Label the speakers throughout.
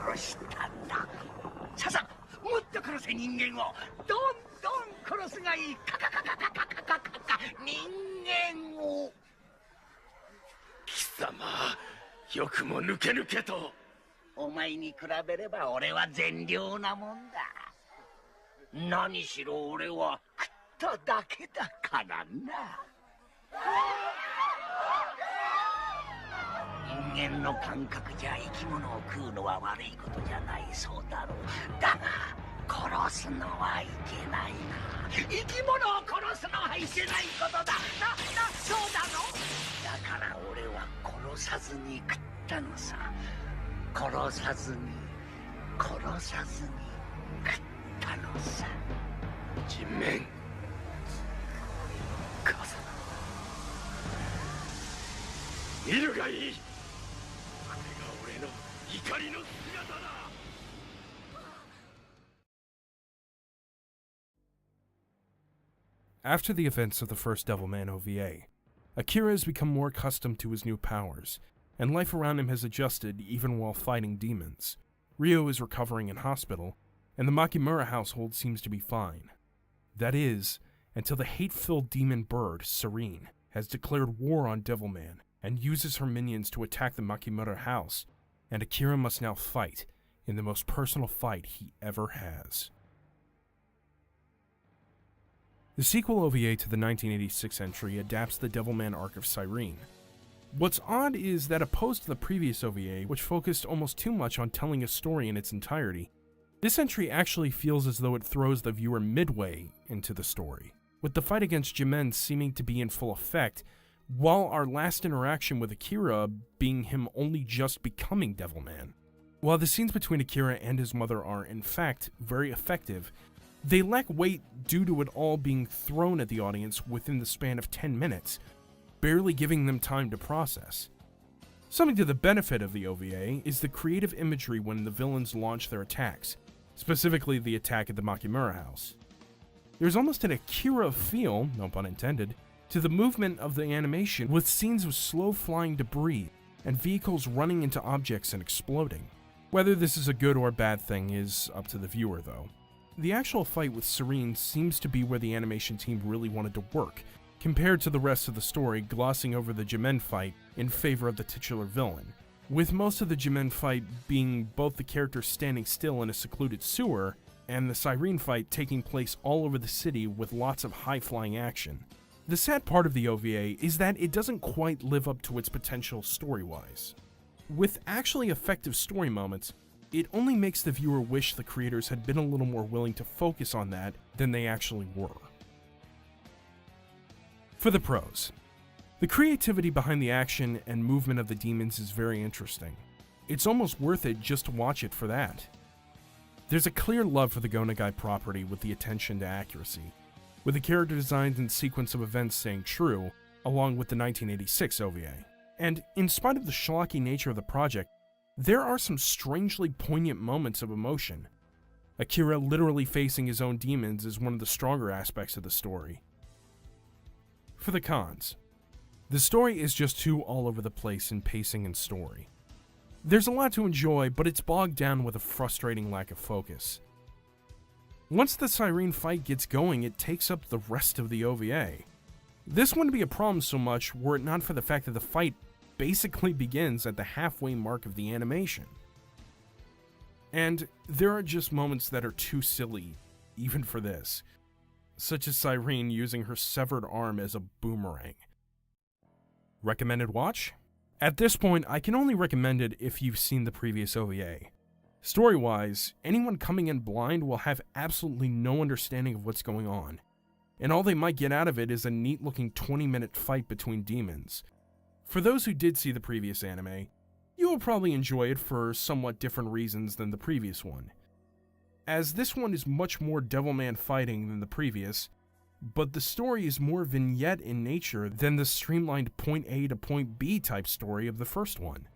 Speaker 1: 殺したんだ。ささ、もっと殺せ人間を。どんどん殺すがいい。カカカカカカカカカカ人間を。
Speaker 2: 貴様、よくも抜け抜けと。
Speaker 1: お前に比べれば俺は善良なもんだ。何しろ俺は食っただけだからな。人間の感覚じゃ生き物を食うのは悪いことじゃないそうだろう。だが殺すのはいけないな。生き物を殺すのはいけないことだ。そうだろ。だから俺は殺さずに食ったのさ。殺さずに食ったのさ。
Speaker 2: 人面母さん、見るがいい。これが俺の怒りの姿だ。
Speaker 3: After the events of the first Devilman OVA, Akira has become more accustomed to his new powers, and life around him has adjusted even while fighting demons. Ryo is recovering in hospital, and the Makimura household seems to be fine. That is, until the hate-filled demon bird, Sirene, has declared war on Devilman and uses her minions to attack the Makimura house, and Akira must now fight in the most personal fight he ever has. The sequel OVA to the 1986 entry adapts the Devilman arc of Sirene. What's odd is that opposed to the previous OVA, which focused almost too much on telling a story in its entirety, this entry actually feels as though it throws the viewer midway into the story, with the fight against Jimen seeming to be in full effect, while our last interaction with Akira being him only just becoming Devilman. While the scenes between Akira and his mother are, in fact, very effective, they lack weight due to it all being thrown at the audience within the span of 10 minutes, barely giving them time to process. Something to the benefit of the OVA is the creative imagery when the villains launch their attacks, specifically the attack at the Makimura house. There's almost an Akira feel, no pun intended, to the movement of the animation, with scenes of slow flying debris and vehicles running into objects and exploding. Whether this is a good or bad thing is up to the viewer though. The actual fight with Sirene seems to be where the animation team really wanted to work, compared to the rest of the story glossing over the Jimen fight in favor of the titular villain, with most of the Jimen fight being both the characters standing still in a secluded sewer, and the Sirene fight taking place all over the city with lots of high-flying action. The sad part of the OVA is that it doesn't quite live up to its potential story-wise. With actually effective story moments, it only makes the viewer wish the creators had been a little more willing to focus on that than they actually were. For the pros, the creativity behind the action and movement of the demons is very interesting. It's almost worth it just to watch it for that. There's a clear love for the Go Nagai property with the attention to accuracy, with the character designs and sequence of events staying true, along with the 1986 OVA. And in spite of the schlocky nature of the project, there are some strangely poignant moments of emotion. Akira literally facing his own demons is one of the stronger aspects of the story. For the cons, the story is just too all over the place in pacing and story. There's a lot to enjoy, but it's bogged down with a frustrating lack of focus. Once the Sirene fight gets going, it takes up the rest of the OVA. This wouldn't be a problem so much were it not for the fact that the fight basically begins at the halfway mark of the animation. And there are just moments that are too silly, even for this, such as Sirene using her severed arm as a boomerang. Recommended watch? At this point, I can only recommend it if you've seen the previous OVA. Story-wise, anyone coming in blind will have absolutely no understanding of what's going on, and all they might get out of it is a neat-looking 20-minute fight between demons. For those who did see the previous anime, you will probably enjoy it for somewhat different reasons than the previous one, as this one is much more Devilman fighting than the previous, but the story is more vignette in nature than the streamlined point A to point B type story of the first one.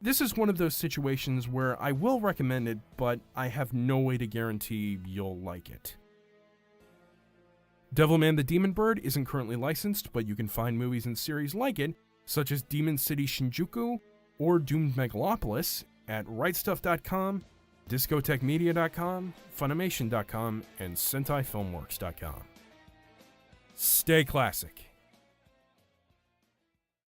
Speaker 3: This is one of those situations where I will recommend it, but I have no way to guarantee you'll like it. Devilman the Demon Bird isn't currently licensed, but you can find movies and series like it, such as Demon City Shinjuku or Doomed Megalopolis, at rightstuff.com, discotechmedia.com, funimation.com, and sentaifilmworks.com. Stay classic.